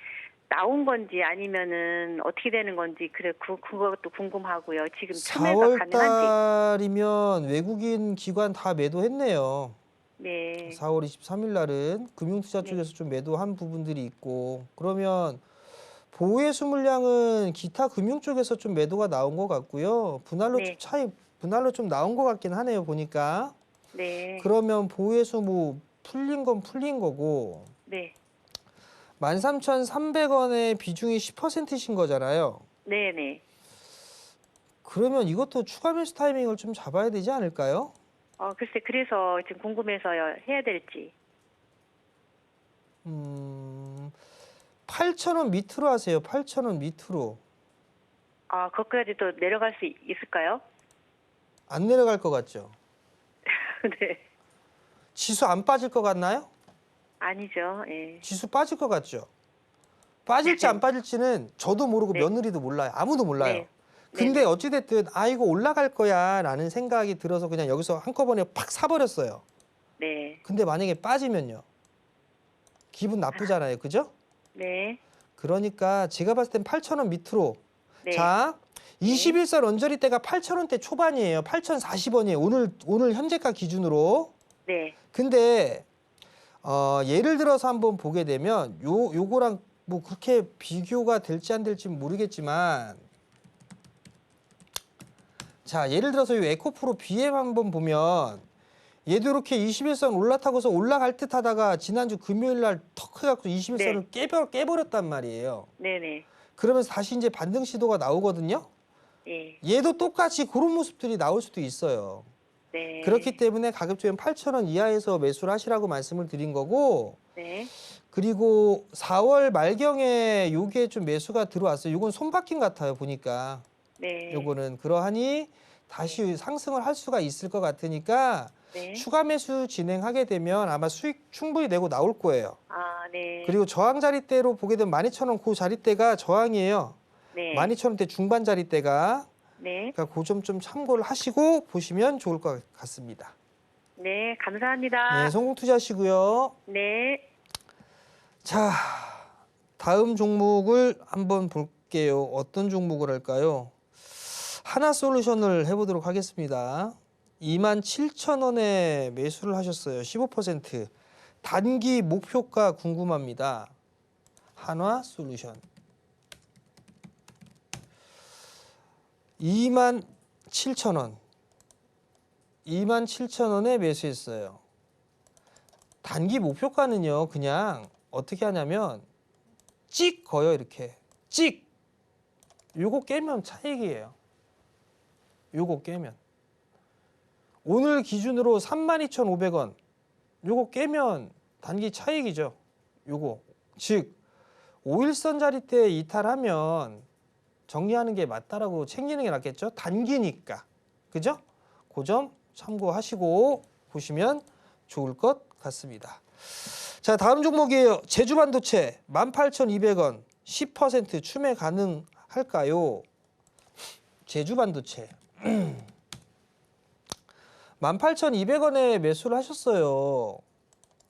나온 건지 아니면은 어떻게 되는 건지 그래 그것도 궁금하고요. 지금 참여가 4월 가능한지. 달이면 외국인 기관 다 매도했네요. 네. 4월 23일 날은 금융투자 네. 쪽에서 좀 매도한 부분들이 있고 그러면 보호예수 물량은 기타 금융 쪽에서 좀 매도가 나온 것 같고요. 분할로 네. 분할로 좀 나온 것 같긴 하네요. 보니까. 네. 그러면 보호예수 뭐 풀린 건 풀린 거고 네. 13,300원의 비중이 10%신 거잖아요. 네네. 그러면 이것도 추가 매수 타이밍을 좀 잡아야 되지 않을까요? 글쎄 그래서 지금 궁금해서요. 해야 될지. 8,000원 밑으로 하세요. 8,000원 밑으로. 거기까지 또 내려갈 수 있을까요? 안 내려갈 것 같죠? 네. 지수 안 빠질 것 같나요? 아니죠. 예. 지수 빠질 것 같죠? 빠질지 안 빠질지는 저도 모르고 네. 며느리도 몰라요. 아무도 몰라요. 네. 근데 네네. 어찌됐든 이거 올라갈 거야 라는 생각이 들어서 그냥 여기서 한꺼번에 팍 사버렸어요. 네. 근데 만약에 빠지면요. 기분 나쁘잖아요. 그죠? 네. 그러니까 제가 봤을 땐 8,000원 밑으로. 네. 자, 21선 언저리 때가 8,000원대 초반이에요. 8,040원이에요. 오늘 현재가 기준으로. 네. 근데 예를 들어서 한번 보게 되면 요거랑 뭐 그렇게 비교가 될지 안 될지 모르겠지만 자, 예를 들어서 이 에코프로 BM 한번 보면 얘도 이렇게 21선 올라타고서 올라갈 듯 하다가 지난주 금요일 날 턱 해갖고 21선을 깨버렸단 말이에요. 네네. 그러면서 다시 이제 반등 시도가 나오거든요. 예. 얘도 똑같이 그런 모습들이 나올 수도 있어요. 네. 그렇기 때문에 가급적이면 8,000원 이하에서 매수를 하시라고 말씀을 드린 거고 네. 그리고 4월 말경에 요게 좀 매수가 들어왔어요. 요건 손바뀜 같아요, 보니까. 네. 요거는 그러하니 다시 상승을 할 수가 있을 것 같으니까 네. 추가 매수 진행하게 되면 아마 수익 충분히 내고 나올 거예요. 아, 네. 그리고 저항 자리대로 보게 되면 12,000원 그 자리대가 저항이에요. 네. 12,000원대 중반 자리대가. 네. 그러니까 그 점 좀 참고를 하시고 보시면 좋을 것 같습니다. 네, 감사합니다. 네, 성공 투자하시고요. 네. 자, 다음 종목을 한번 볼게요. 어떤 종목을 할까요? 하나솔루션을 해보도록 하겠습니다. 27,000원에 매수를 하셨어요. 15%. 단기 목표가 궁금합니다. 한화솔루션. 27,000원. 27,000원에 매수했어요. 단기 목표가는요, 그냥 어떻게 하냐면 찍 거요, 이렇게. 찍! 요거 깨면 차익이에요. 요거 깨면. 오늘 기준으로 32,500원. 요거 깨면 단기 차익이죠. 요거. 즉, 5일선 자리대 이탈하면 정리하는 게 맞다라고 챙기는 게 낫겠죠. 단기니까. 그죠? 그 점 참고하시고 보시면 좋을 것 같습니다. 자, 다음 종목이에요. 제주반도체 18,200원 10% 추매 가능할까요? 제주반도체 18,200원에 매수를 하셨어요.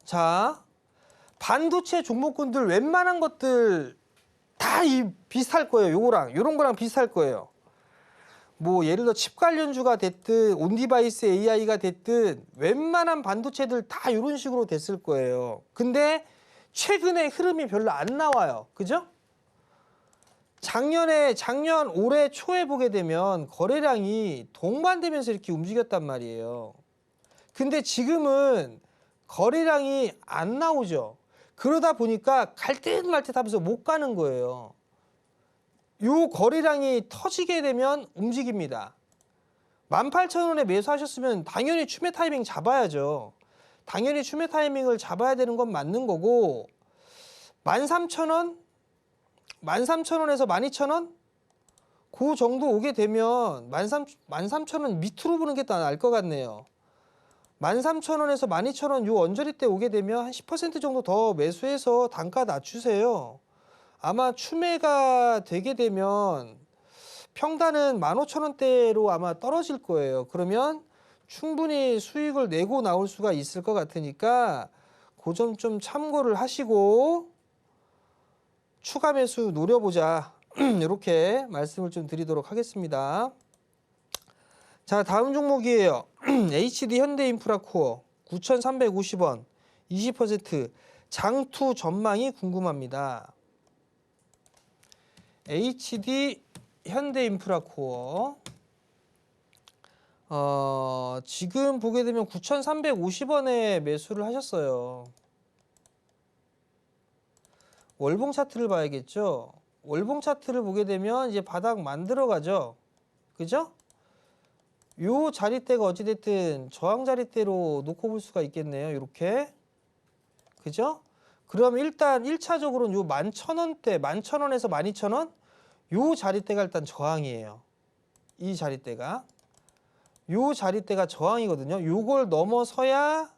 자, 반도체 종목군들 웬만한 것들 다 비슷할 거예요. 요거랑 요런 거랑 비슷할 거예요. 뭐 예를 들어 칩 관련주가 됐든 온디바이스 AI가 됐든 웬만한 반도체들 다 이런 식으로 됐을 거예요. 근데 최근에 흐름이 별로 안 나와요. 그죠? 작년 올해 초에 보게 되면 거래량이 동반되면서 이렇게 움직였단 말이에요. 근데 지금은 거래량이 안 나오죠. 그러다 보니까 갈 듯 말 듯 하면서 못 가는 거예요. 요 거래량이 터지게 되면 움직입니다. 18,000원에 매수하셨으면 당연히 추매 타이밍 잡아야죠. 당연히 추매 타이밍을 잡아야 되는 건 맞는 거고 13,000원? 13,000원에서 12,000원? 그 정도 오게 되면 13,000원 밑으로 보는 게 더 나을 것 같네요. 13,000원에서 12,000원 요 언저리 때 오게 되면 한 10% 정도 더 매수해서 단가 낮추세요. 아마 추매가 되게 되면 평단은 15,000원대로 아마 떨어질 거예요. 그러면 충분히 수익을 내고 나올 수가 있을 것 같으니까 그 점 좀 참고를 하시고 추가 매수 노려보자. 이렇게 말씀을 좀 드리도록 하겠습니다. 자, 다음 종목이에요. HD 현대인프라코어 9,350원 20% 장투 전망이 궁금합니다. HD 현대인프라코어 지금 보게 되면 9,350원에 매수를 하셨어요. 월봉 차트를 봐야겠죠. 월봉 차트를 보게 되면 이제 바닥 만들어 가죠. 그죠? 요 자리대가 어찌됐든 저항 자리대로 놓고 볼 수가 있겠네요. 이렇게. 그죠? 그럼 일단 1차적으로는 요 11,000원대, 11,000원에서 12,000원 요 자리대가 일단 저항이에요. 이 자리대가. 요 자리대가 저항이거든요. 요걸 넘어서야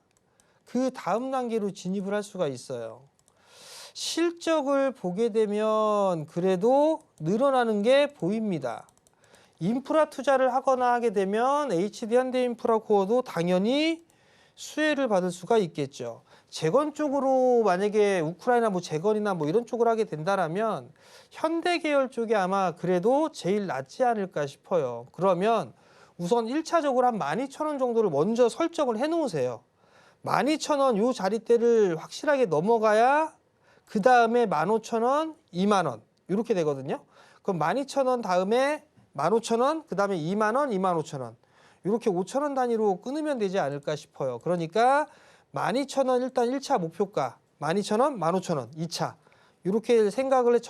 그 다음 단계로 진입을 할 수가 있어요. 실적을 보게 되면 그래도 늘어나는 게 보입니다. 인프라 투자를 하거나 하게 되면 HD 현대인프라코어도 당연히 수혜를 받을 수가 있겠죠. 재건 쪽으로 만약에 우크라이나 뭐 재건이나 뭐 이런 쪽을 하게 된다라면 현대 계열 쪽이 아마 그래도 제일 낫지 않을까 싶어요. 그러면 우선 1차적으로 한 12,000원 정도를 먼저 설정을 해 놓으세요. 12,000원 요 자리대를 확실하게 넘어가야 그 다음에 15,000원, 2만원 이렇게 되거든요. 그럼 12,000원 다음에 15,000원, 그 다음에 2만원, 25,000원 이렇게 5,000원 단위로 끊으면 되지 않을까 싶어요. 그러니까 12,000원 일단 1차 목표가 12,000원, 15,000원 2차 이렇게 생각을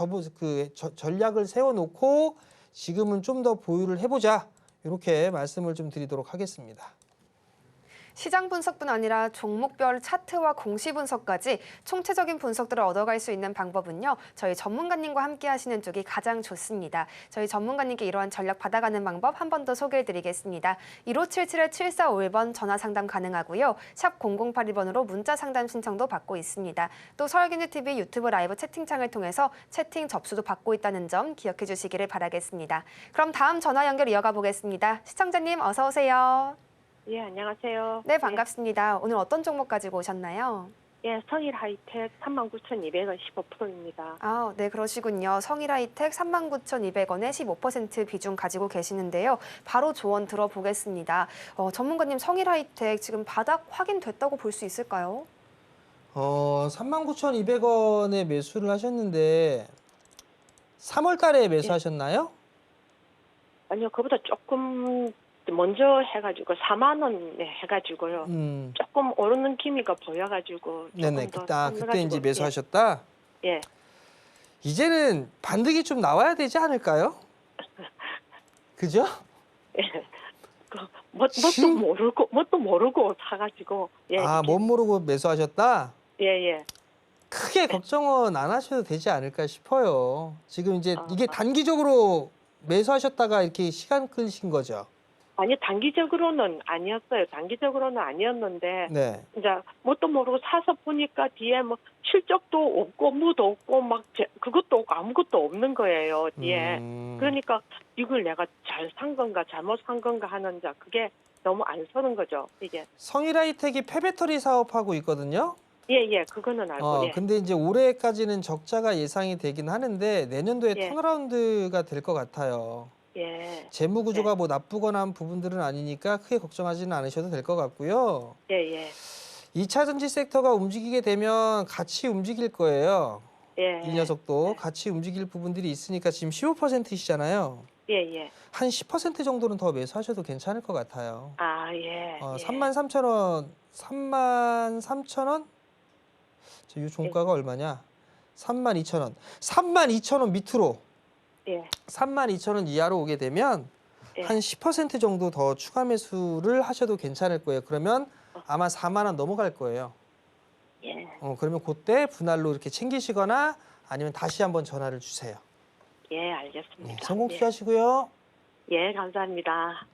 전략을 세워놓고 지금은 좀 더 보유를 해보자 이렇게 말씀을 좀 드리도록 하겠습니다. 시장 분석뿐 아니라 종목별 차트와 공시 분석까지 총체적인 분석들을 얻어갈 수 있는 방법은요. 저희 전문가님과 함께 하시는 쪽이 가장 좋습니다. 저희 전문가님께 이러한 전략 받아가는 방법 한 번 더 소개해드리겠습니다. 1577-7451번 전화 상담 가능하고요. 샵 0081번으로 문자 상담 신청도 받고 있습니다. 또 서울경제TV 유튜브 라이브 채팅창을 통해서 채팅 접수도 받고 있다는 점 기억해 주시기를 바라겠습니다. 그럼 다음 전화 연결 이어가 보겠습니다. 시청자님 어서 오세요. 예, 안녕하세요. 네, 반갑습니다. 오늘 어떤 종목 가지고 오셨나요? 예, 성일 하이텍 39,200원 15%입니다. 아, 네, 그러시군요. 성일하이텍 39,200원에 15% 비중 가지고 계시는데요. 바로 조언 들어보겠습니다. 전문가님, 성일하이텍 지금 바닥 확인됐다고 볼 수 있을까요? 39,200원에 매수를 하셨는데 3월 달에 매수하셨나요? 아니요, 그보다 조금 먼저 해가지고 4만 원에 해가지고요. 조금 오르는 기미가 보여가지고 네네, 조금 더 그때 선물가지고, 이제 매수하셨다? 예. 이제는 반등이 좀 나와야 되지 않을까요? 그죠? 예. 뭣도 모르고 사가지고, 예. 못 모르고 매수하셨다? 예, 예. 크게 걱정은 안 하셔도 되지 않을까 싶어요. 지금 이제 이게 단기적으로 매수하셨다가 이렇게 시간 끌신 거죠? 아니, 단기적으로는 아니었어요. 단기적으로는 아니었는데, 네. 이제 뭣도 모르고 사서 보니까 뒤에 뭐 실적도 없고 무도 없고 막 그것도 없고 아무것도 없는 거예요, 뒤에. 그러니까 이걸 내가 잘 산 건가 잘못 산 건가 하는 자 그게 너무 안 서는 거죠, 이게. 성일하이텍이 폐배터리 사업하고 있거든요. 예, 그거는 알고. 예. 근데 이제 올해까지는 적자가 예상이 되긴 하는데 내년도에 예. 턴어라운드가 될 것 같아요. 예. 재무 구조가 뭐 나쁘거나 한 부분들은 아니니까 크게 걱정하지는 않으셔도 될 것 같고요. 예. 2차 전지 섹터가 움직이게 되면 같이 움직일 거예요. 예. 이 녀석도 같이 움직일 부분들이 있으니까 지금 15%이시잖아요. 예. 한 10% 정도는 더 매수하셔도 괜찮을 것 같아요. 아, 예. 33,000원, 33,000원? 이 종가가 얼마냐? 32,000원. 32,000원 밑으로. 예. 32,000원 이하로 오게 되면 예. 한 10% 정도 더 추가 매수를 하셔도 괜찮을 거예요. 그러면 아마 4만 원 넘어갈 거예요. 예. 그러면 그때 분할로 이렇게 챙기시거나 아니면 다시 한번 전화를 주세요. 예, 알겠습니다. 성공 투자하시고요. 예, 감사합니다.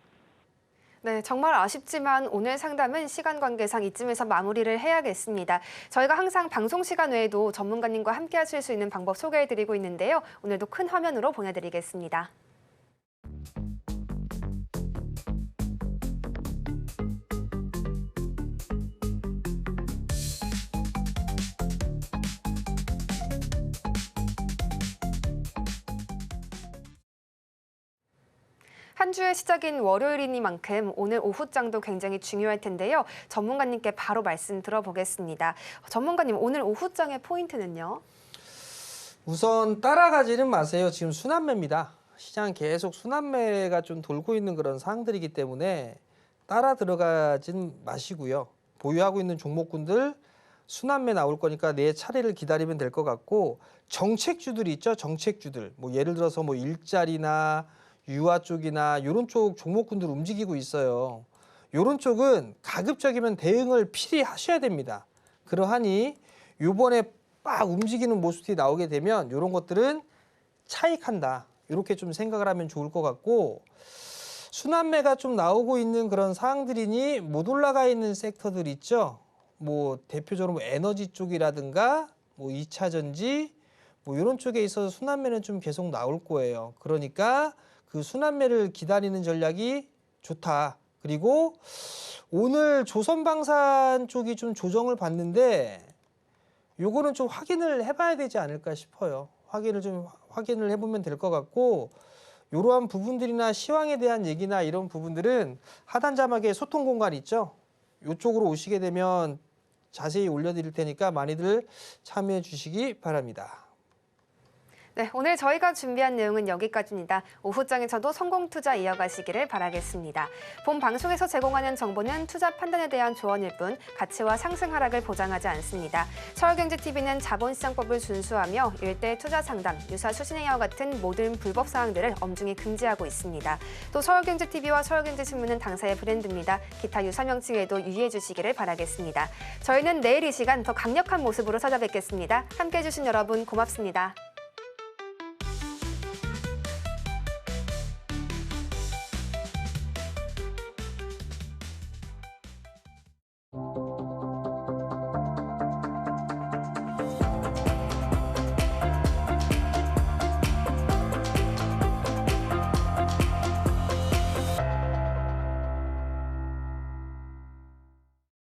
네, 정말 아쉽지만 오늘 상담은 시간 관계상 이쯤에서 마무리를 해야겠습니다. 저희가 항상 방송 시간 외에도 전문가님과 함께 하실 수 있는 방법 소개해드리고 있는데요. 오늘도 큰 화면으로 보내드리겠습니다. 한 주의 시작인 월요일이니만큼 오늘 오후장도 굉장히 중요할 텐데요. 전문가님께 바로 말씀 들어보겠습니다. 전문가님, 오늘 오후장의 포인트는요? 우선 따라가지는 마세요. 지금 순환매입니다. 시장 계속 순환매가 좀 돌고 있는 그런 상황들이기 때문에 따라 들어가진 마시고요. 보유하고 있는 종목군들 순환매 나올 거니까 내 차례를 기다리면 될 것 같고, 정책주들이 있죠. 정책주들. 뭐 예를 들어서 뭐 일자리나 유아 쪽이나 이런 쪽 종목군들 움직이고 있어요. 이런 쪽은 가급적이면 대응을 필히 하셔야 됩니다. 그러하니 요번에 빡 움직이는 모습이 나오게 되면 이런 것들은 차익한다. 이렇게 좀 생각을 하면 좋을 것 같고, 순환매가 좀 나오고 있는 그런 상황들이니 못 올라가 있는 섹터들 있죠. 뭐 대표적으로 뭐 에너지 쪽이라든가 뭐 2차 전지 뭐 이런 쪽에 있어서 순환매는 좀 계속 나올 거예요. 그러니까 그 순환매를 기다리는 전략이 좋다. 그리고 오늘 조선방산 쪽이 좀 조정을 받는데 요거는 좀 확인을 해봐야 되지 않을까 싶어요. 확인을 해보면 될 것 같고, 이러한 부분들이나 시황에 대한 얘기나 이런 부분들은 하단 자막에 소통 공간 있죠. 이쪽으로 오시게 되면 자세히 올려드릴 테니까 많이들 참여해 주시기 바랍니다. 네, 오늘 저희가 준비한 내용은 여기까지입니다. 오후장에서도 성공 투자 이어가시기를 바라겠습니다. 본 방송에서 제공하는 정보는 투자 판단에 대한 조언일 뿐 가치와 상승 하락을 보장하지 않습니다. 서울경제TV는 자본시장법을 준수하며 일대 투자 상담, 유사 수신행위와 같은 모든 불법 사항들을 엄중히 금지하고 있습니다. 또 서울경제TV와 서울경제신문은 당사의 브랜드입니다. 기타 유사 명칭에도 유의해 주시기를 바라겠습니다. 저희는 내일 이 시간 더 강력한 모습으로 찾아뵙겠습니다. 함께해 주신 여러분 고맙습니다.